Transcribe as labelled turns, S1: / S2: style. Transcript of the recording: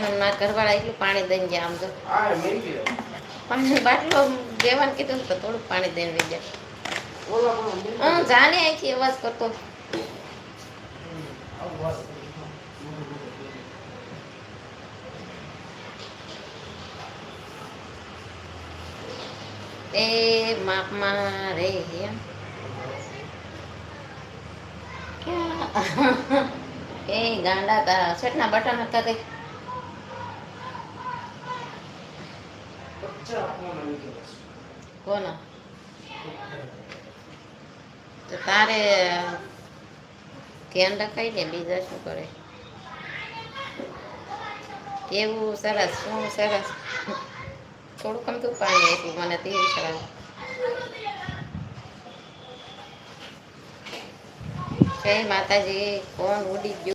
S1: મારા ઘરવાળા એટલું પાણી દઈને ગયા આમ તો પાણી બાટલો દેવાનું કીધું ને તો થોડુંક પાણી દઈને લઈ જાય જાને અહીંથી અવાજ કરતો એ માપમાં રે એમ એ ગાંડા તારા શર્ટના બટન હતા તે કોના તો તારે ધ્યાન રખાય ને બીજા શું કરે કેવું સરસ શું સરસ થોડુંક અમથું પાણી આપ્યું મને તે સરસ જય માતાજી કોણ ઉડી ગયું